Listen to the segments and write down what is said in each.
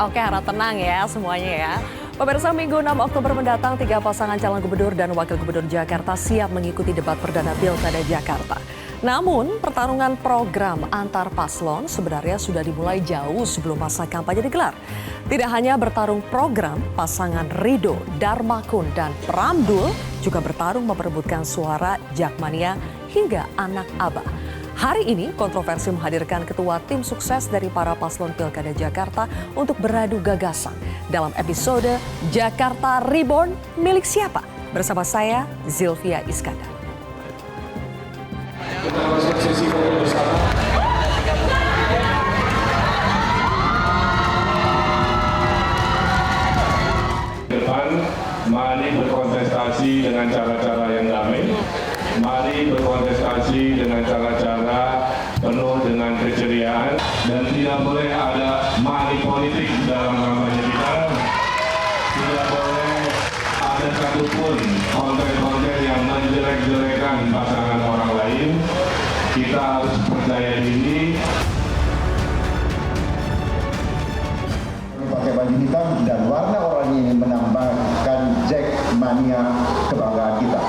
Oke, harap tenang ya semuanya ya. Pemirsa, Minggu 6 Oktober mendatang, 3 pasangan calon gubernur dan wakil gubernur Jakarta siap mengikuti debat perdana Pilkada Jakarta. Namun, pertarungan program antar paslon sebenarnya sudah dimulai jauh sebelum masa kampanye digelar. Tidak hanya bertarung program, pasangan Ridho, Darmakun, dan Pramdul juga bertarung memperebutkan suara Jakmania hingga anak Abah. Hari ini kontroversi menghadirkan ketua tim sukses dari para paslon Pilkada Jakarta untuk beradu gagasan dalam episode Jakarta Reborn milik siapa? Bersama saya Zilvia Iskandar. Kita lakukan sesi foto bersama. Depan, mari berkontestasi dengan cara-cara yang damai. Mari berkontestasi dengan cara-cara penuh dengan keceriaan dan tidak boleh ada money politik dalam kampanye kita. Tidak boleh ada satupun konten-konten yang menjelek-jelekan pasangan orang lain. Kita harus percaya diri. Pakai baju hitam dan warna oranye ini menambahkan Jakmania kebanggaan kita.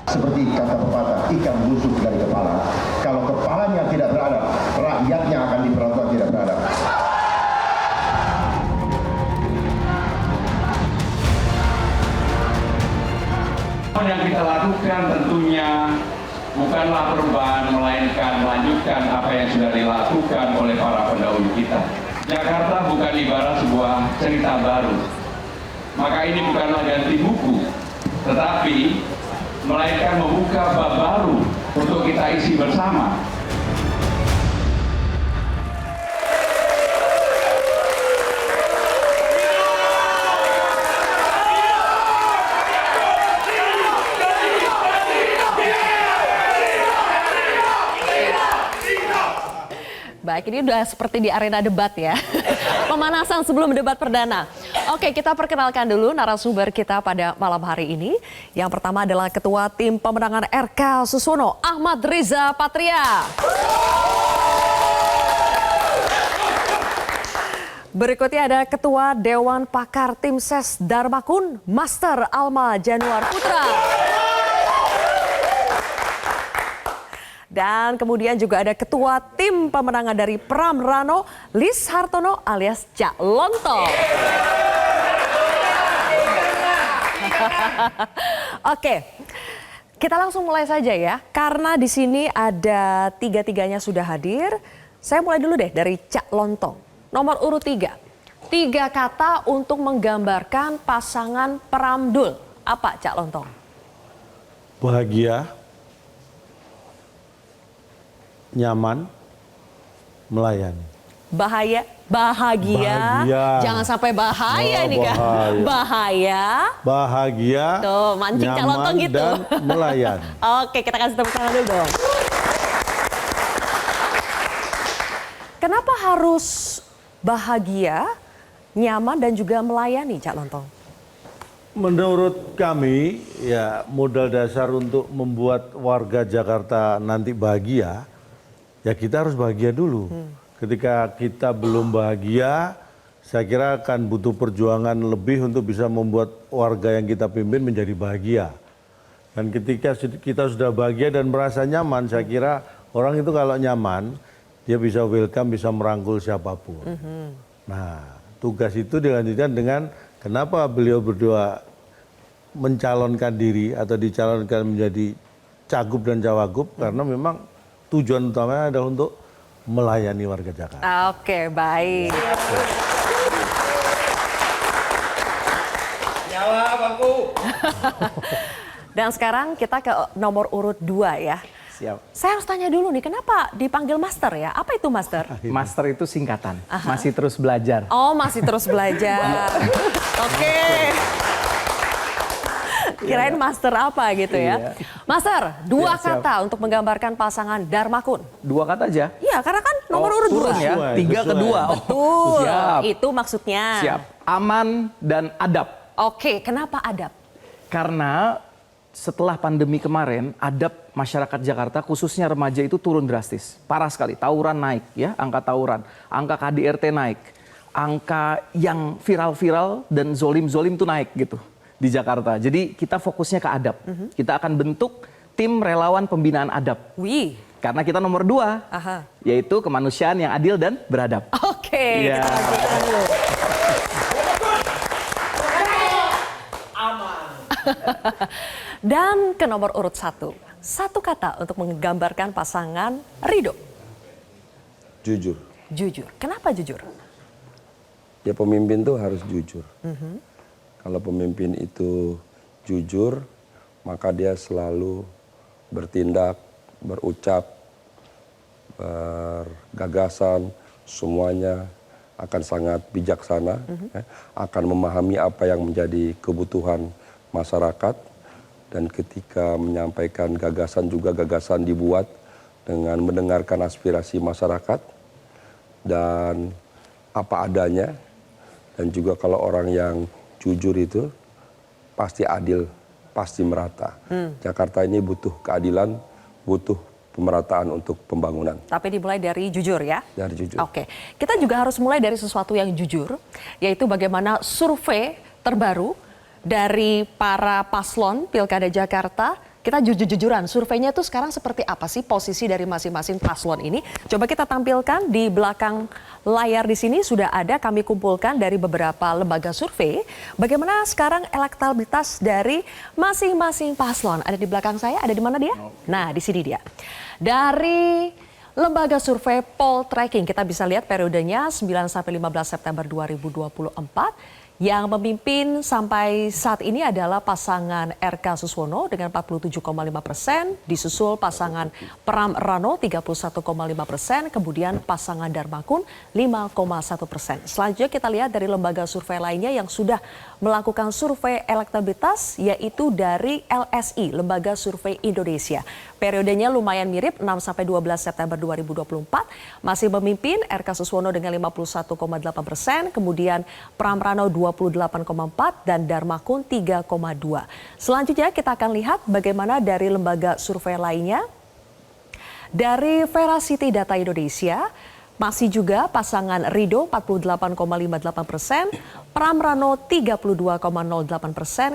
Seperti kata pepatah, ikan busuk dari kepala. Kalau kepalanya tidak beradab, rakyatnya akan diperlakukan tidak beradab. Yang kita lakukan tentunya bukanlah perubahan, melainkan melanjutkan apa yang sudah dilakukan oleh para pendahulu kita. Jakarta bukan ibarat sebuah cerita baru. Maka ini bukanlah ganti buku, tetapi melainkan membuka bab baru untuk kita isi bersama. Baik, ini udah seperti di arena debat ya. Pemanasan sebelum debat perdana. Oke, kita perkenalkan dulu narasumber kita pada malam hari ini. Yang pertama adalah Ketua Tim Pemenangan RK Susono, Ahmad Riza Patria. Berikutnya ada Ketua Dewan Pakar Tim Ses Darmakun, Master Alma Januar Putra. Dan kemudian juga ada Ketua Tim Pemenangan dari Pram Rano, Lis Hartono alias Cak Lontong. Oke, kita langsung mulai saja ya. Karena di sini ada tiga-tiganya sudah hadir. Saya mulai dulu deh dari Cak Lontong. Nomor urut 3. 3 kata untuk menggambarkan pasangan Pramdul. Apa Cak Lontong? Bahagia, nyaman, melayani. Bahagia. Jangan sampai bahaya nih kan. Bahagia. Tuh, mancing nyaman, calon gitu. Dan melayani. Oke, kita kasih tepuk tangan dulu dong. Kenapa harus bahagia, nyaman dan juga melayani, Cak Lontong? Menurut kami, ya modal dasar untuk membuat warga Jakarta nanti bahagia, ya kita harus bahagia dulu. Ketika kita belum bahagia, saya kira akan butuh perjuangan lebih untuk bisa membuat warga yang kita pimpin menjadi bahagia. Dan ketika kita sudah bahagia dan merasa nyaman, saya kira orang itu kalau nyaman, dia bisa welcome, bisa merangkul siapapun. Nah, tugas itu dilanjutkan dengan kenapa beliau berdua mencalonkan diri atau dicalonkan menjadi cagup dan cawagup, karena memang tujuan utamanya adalah untuk melayani warga Jakarta. Oke, baik. Jawab aku. Dan sekarang kita ke nomor urut 2 ya. Siap. Saya harus tanya dulu nih, kenapa dipanggil Master ya? Apa itu Master? Master itu singkatan, masih terus belajar. Oh, masih terus belajar. Oke. Kirain master apa gitu ya. Master, 2 kata untuk menggambarkan pasangan Darmakun. 2 kata aja? Iya, karena kan nomor urut 2. Ya, 3 ke 2. Betul, siap. Itu maksudnya. Siap, aman dan adab. Oke, kenapa adab? Karena setelah pandemi kemarin, adab masyarakat Jakarta khususnya remaja itu turun drastis. Parah sekali, tawuran naik ya, angka tawuran, angka KDRT naik. angka yang viral-viral dan zolim-zolim tuh naik gitu di Jakarta. Jadi kita fokusnya ke adab. Kita akan bentuk tim relawan pembinaan adab. Wih. Karena kita nomor 2, yaitu kemanusiaan yang adil dan beradab. Oke, Ya. kita lanjutkan dulu. Dan ke nomor urut 1. Satu kata untuk menggambarkan pasangan Ridho. Jujur. Jujur. Kenapa jujur? Ya pemimpin tuh harus jujur. Kalau pemimpin itu jujur, maka dia selalu bertindak, berucap, bergagasan, semuanya akan sangat bijaksana, akan memahami apa yang menjadi kebutuhan masyarakat, dan ketika menyampaikan gagasan juga gagasan dibuat dengan mendengarkan aspirasi masyarakat dan apa adanya, dan juga kalau orang yang jujur itu pasti adil, pasti merata. Jakarta ini butuh keadilan, butuh pemerataan untuk pembangunan. Tapi dimulai dari jujur ya? Dari jujur. Oke, kita juga harus mulai dari sesuatu yang jujur, yaitu bagaimana survei terbaru dari para paslon Pilkada Jakarta. Kita jujur-jujuran, surveinya itu sekarang seperti apa sih posisi dari masing-masing paslon ini? Coba kita tampilkan di belakang layar di sini sudah ada kami kumpulkan dari beberapa lembaga survei. Bagaimana sekarang elektabilitas dari masing-masing paslon? Ada di belakang saya, ada di mana dia? Nah, di sini dia. Dari lembaga survei Poltreking, kita bisa lihat periodenya 9 sampai 15 September 2024. Yang memimpin sampai saat ini adalah pasangan RK Suswono dengan 47,5%, disusul pasangan Pram Rano 31,5%, kemudian pasangan Darmakun 5,1%. Selanjutnya kita lihat dari lembaga survei lainnya yang sudah melakukan survei elektabilitas, yaitu dari LSI, Lembaga Survei Indonesia. Periodenya lumayan mirip, 6 sampai 12 September 2024, masih memimpin RK Suswono dengan 51,8%, kemudian Pram Rano 28,4% dan Darmakun 3,2%. Selanjutnya kita akan lihat bagaimana dari lembaga survei lainnya. Dari Veracity Data Indonesia, masih juga pasangan Ridho 48,58%, Pram Rano 32,08%,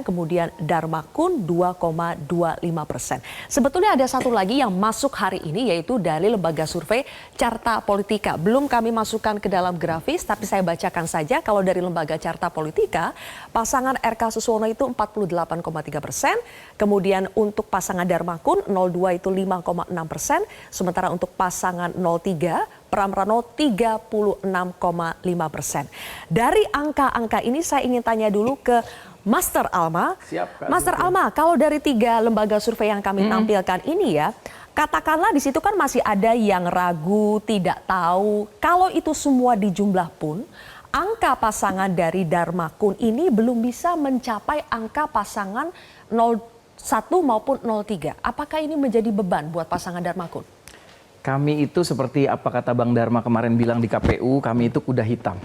kemudian Darmakun 2,25%. Sebetulnya ada satu lagi yang masuk hari ini, yaitu dari lembaga survei Carta Politika. Belum kami masukkan ke dalam grafis, tapi saya bacakan saja. Kalau dari lembaga Carta Politika, pasangan RK Suswono itu 48,3%, kemudian untuk pasangan Darmakun 02 itu 5,6%, sementara untuk pasangan 03 Pram Rano 36,5%. Dari angka-angka ini saya ingin tanya dulu ke Master Alma. Siap, Kak. Master Alma, kalau dari 3 lembaga survei yang kami tampilkan ini ya, katakanlah di situ kan masih ada yang ragu, tidak tahu. Kalau itu semua dijumlah pun, angka pasangan dari Darmakun ini belum bisa mencapai angka pasangan 01 maupun 03. Apakah ini menjadi beban buat pasangan Darmakun? Kami itu seperti apa kata Bang Dharma kemarin bilang di KPU, kami itu kuda hitam.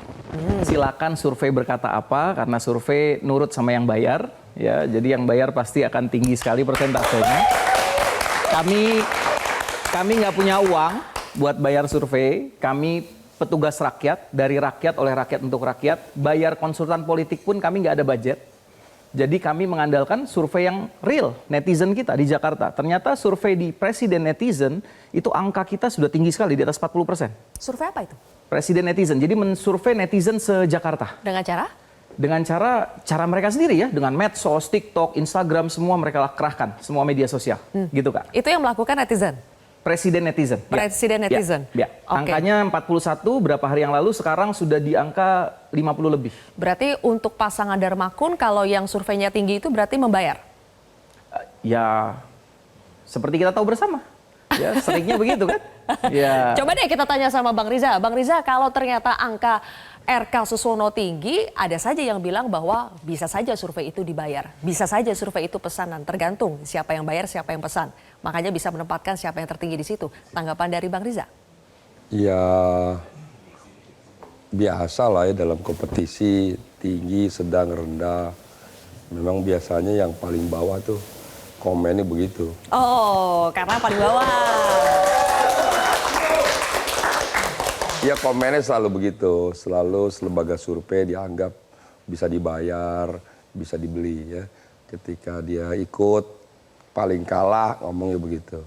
Silakan survei berkata apa, karena survei nurut sama yang bayar, ya. Jadi yang bayar pasti akan tinggi sekali persentasenya. Kami nggak punya uang buat bayar survei. Kami petugas rakyat, dari rakyat, oleh rakyat untuk rakyat. Bayar konsultan politik pun kami nggak ada budget. Jadi kami mengandalkan survei yang real, netizen kita di Jakarta. Ternyata survei di Presiden Netizen, itu angka kita sudah tinggi sekali, di atas 40%. Survei apa itu? Presiden Netizen, jadi mensurvei netizen se-Jakarta. Dengan cara? Dengan cara mereka sendiri ya, dengan medsos, TikTok, Instagram, semua mereka kerahkan, semua media sosial. Gitu Kak. Itu yang melakukan netizen? Presiden Netizen. Presiden Netizen. Ya. Oke. Angkanya 41 berapa hari yang lalu, sekarang sudah di angka 50 lebih. Berarti untuk pasangan Darmakun kalau yang surveinya tinggi itu berarti membayar? Ya, seperti kita tahu bersama. Ya, seringnya begitu kan? Ya. Coba deh kita tanya sama Bang Riza. Bang Riza, kalau ternyata angka RK Suswono tinggi, ada saja yang bilang bahwa bisa saja survei itu dibayar. Bisa saja survei itu pesanan, tergantung siapa yang bayar, siapa yang pesan. Makanya bisa menempatkan siapa yang tertinggi di situ. Tanggapan dari Bang Riza? Ya biasa lah ya dalam kompetisi, tinggi, sedang, rendah. Memang biasanya yang paling bawah tuh komennya begitu. Oh, karena paling bawah. Ya komennya selalu begitu, selalu lembaga survei dianggap bisa dibayar, bisa dibeli ya. Ketika dia ikut paling kalah ngomongnya begitu.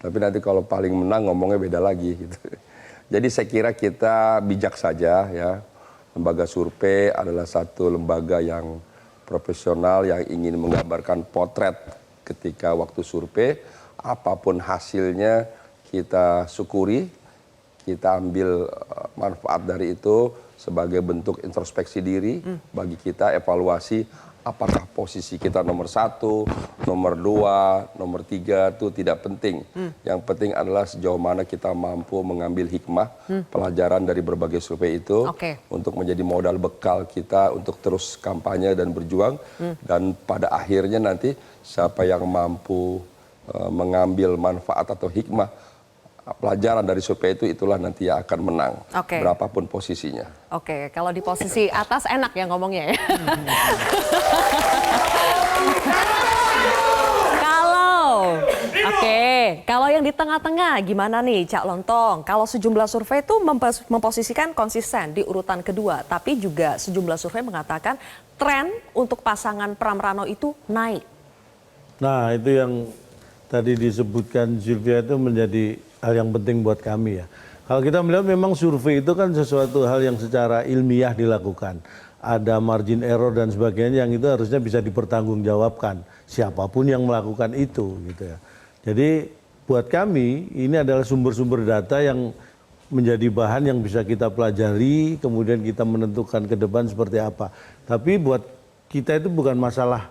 Tapi nanti kalau paling menang ngomongnya beda lagi gitu. Jadi saya kira kita bijak saja ya. Lembaga survei adalah satu lembaga yang profesional yang ingin menggambarkan potret ketika waktu survei. Apapun hasilnya kita syukuri, kita ambil manfaat dari itu sebagai bentuk introspeksi diri bagi kita, evaluasi apakah posisi kita nomor 1, nomor 2, nomor 3 itu tidak penting. Yang penting adalah sejauh mana kita mampu mengambil hikmah, pelajaran dari berbagai survei itu untuk menjadi modal bekal kita untuk terus kampanye dan berjuang. Dan pada akhirnya nanti siapa yang mampu mengambil manfaat atau hikmah pelajaran dari survei itu, itulah nanti yang akan menang, berapapun posisinya. Oke, kalau di posisi atas enak ya ngomongnya ya. Kalau yang di tengah-tengah gimana nih Cak Lontong? Kalau sejumlah survei itu memposisikan konsisten di urutan kedua, tapi juga sejumlah survei mengatakan tren untuk pasangan Pram Rano itu naik. Nah, itu yang tadi disebutkan Sylvia itu menjadi hal yang penting buat kami ya. Kalau kita melihat memang survei itu kan sesuatu hal yang secara ilmiah dilakukan. Ada margin error dan sebagainya yang itu harusnya bisa dipertanggungjawabkan siapapun yang melakukan itu gitu ya. Jadi buat kami ini adalah sumber-sumber data yang menjadi bahan yang bisa kita pelajari, kemudian kita menentukan ke depan seperti apa. Tapi buat kita itu bukan masalah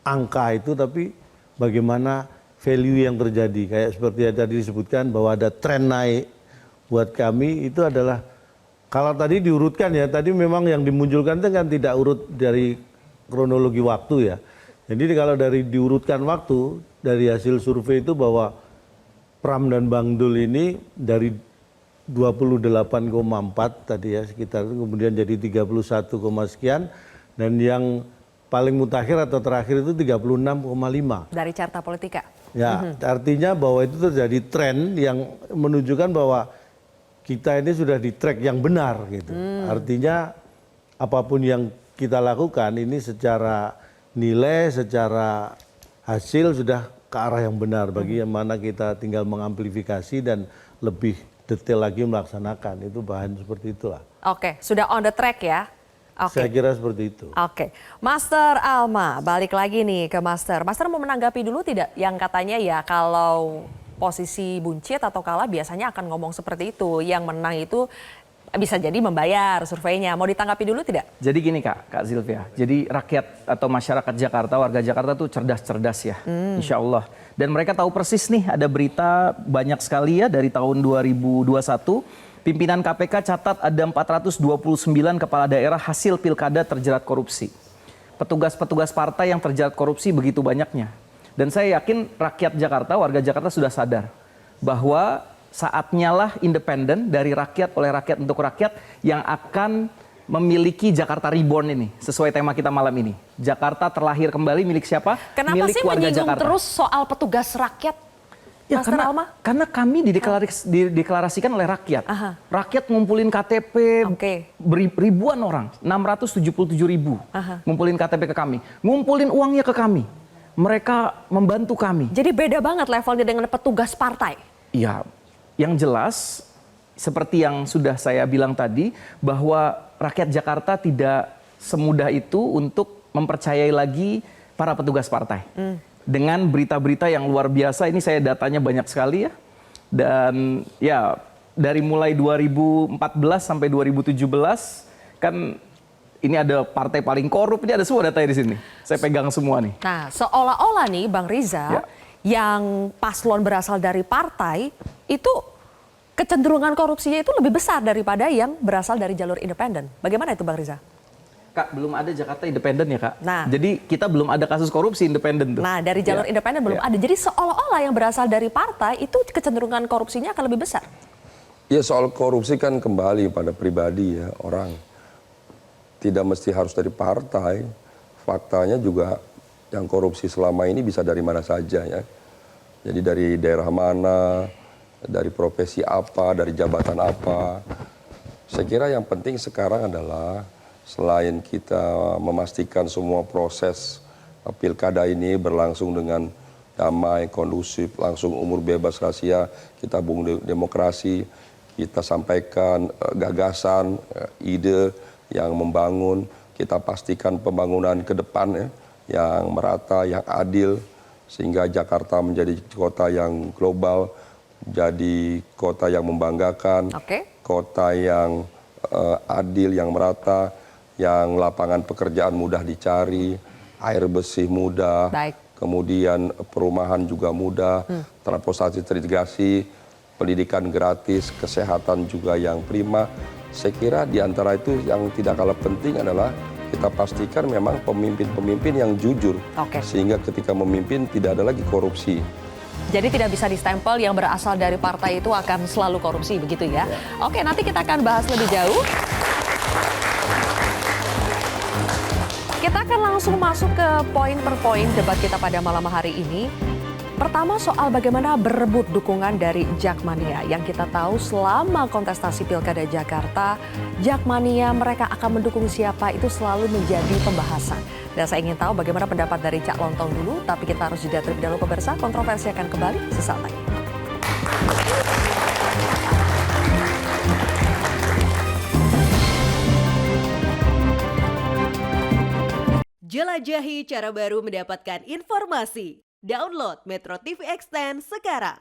angka itu, tapi bagaimana value yang terjadi. Kayak seperti yang tadi disebutkan bahwa ada tren naik, buat kami itu adalah, kalau tadi diurutkan ya, tadi memang yang dimunculkan itu kan tidak urut dari kronologi waktu ya. Jadi kalau dari diurutkan waktu, dari hasil survei itu bahwa Pram dan Bang Dul ini dari 28,4 tadi ya sekitar, kemudian jadi 31, sekian, dan yang paling mutakhir atau terakhir itu 36,5. Dari Carta Politika. Ya, artinya bahwa itu terjadi tren yang menunjukkan bahwa kita ini sudah di track yang benar gitu. Artinya apapun yang kita lakukan ini secara nilai, secara hasil sudah ke arah yang benar. Bagaimana kita tinggal mengamplifikasi dan lebih detail lagi melaksanakan. Itu bahan seperti itulah. Oke, sudah on the track ya. Saya kira seperti itu. Oke, Master Alma, balik lagi nih ke Master. Master mau menanggapi dulu tidak yang katanya ya kalau posisi buncit atau kalah biasanya akan ngomong seperti itu. Yang menang itu bisa jadi membayar surveinya. Mau ditanggapi dulu tidak? Jadi gini Kak Sylvia, jadi rakyat atau masyarakat Jakarta, warga Jakarta tuh cerdas-cerdas ya, insya Allah. Dan mereka tahu persis nih ada berita banyak sekali ya dari tahun 2021. Pimpinan KPK catat ada 429 kepala daerah hasil pilkada terjerat korupsi. Petugas-petugas partai yang terjerat korupsi begitu banyaknya. Dan saya yakin rakyat Jakarta, warga Jakarta sudah sadar bahwa saatnya lah independen dari rakyat, oleh rakyat untuk rakyat yang akan memiliki Jakarta Reborn ini. Sesuai tema kita malam ini. Jakarta terlahir kembali milik siapa? Kenapa milik sih warga menyinggung Jakarta. Terus soal petugas rakyat? Ya, karena kami dideklarasikan oleh rakyat. Rakyat ngumpulin KTP ribuan orang, 677.000 ngumpulin KTP ke kami. Ngumpulin uangnya ke kami. Mereka membantu kami. Jadi beda banget levelnya dengan petugas partai? Iya, yang jelas seperti yang sudah saya bilang tadi, bahwa rakyat Jakarta tidak semudah itu untuk mempercayai lagi para petugas partai. Dengan berita-berita yang luar biasa, ini saya datanya banyak sekali ya. Dan ya dari mulai 2014 sampai 2017 kan ini ada partai paling korup, ini ada semua datanya di sini. Saya pegang semua nih. Nah, seolah-olah nih Bang Riza, yang paslon berasal dari partai itu kecenderungan korupsinya itu lebih besar daripada yang berasal dari jalur independen. Bagaimana itu Bang Riza? Kak, belum ada Jakarta independen ya Kak. Nah, jadi kita belum ada kasus korupsi independen tuh. Nah, dari jalur independen belum ada. Jadi seolah-olah yang berasal dari partai itu kecenderungan korupsinya akan lebih besar. Ya soal korupsi kan kembali pada pribadi ya orang. Tidak mesti harus dari partai. Faktanya juga yang korupsi selama ini bisa dari mana saja ya. Jadi dari daerah mana, dari profesi apa, dari jabatan apa. Saya kira yang penting sekarang adalah selain kita memastikan semua proses pilkada ini berlangsung dengan damai, kondusif, langsung umur bebas rahasia, kita bangun demokrasi, kita sampaikan gagasan, ide yang membangun, kita pastikan pembangunan ke depan ya, yang merata, yang adil, sehingga Jakarta menjadi kota yang global, jadi kota yang membanggakan, kota yang adil, yang merata, yang lapangan pekerjaan mudah dicari, air bersih mudah, kemudian perumahan juga mudah, transportasi terintegrasi, pendidikan gratis, kesehatan juga yang prima. Saya kira di antara itu yang tidak kalah penting adalah kita pastikan memang pemimpin-pemimpin yang jujur, sehingga ketika memimpin tidak ada lagi korupsi. Jadi tidak bisa distempel yang berasal dari partai itu akan selalu korupsi, begitu ya? Oke, nanti kita akan bahas lebih jauh. Kita akan langsung masuk ke poin per poin debat kita pada malam hari ini. Pertama soal bagaimana berebut dukungan dari Jakmania. Yang kita tahu selama kontestasi Pilkada Jakarta, Jakmania mereka akan mendukung siapa itu selalu menjadi pembahasan. Dan saya ingin tahu bagaimana pendapat dari Cak Lontong dulu, tapi kita harus jeda terlebih dahulu pemirsa. Kontroversi akan kembali sesaat lagi. Jelajahi cara baru mendapatkan informasi. Download Metro TV Extend sekarang.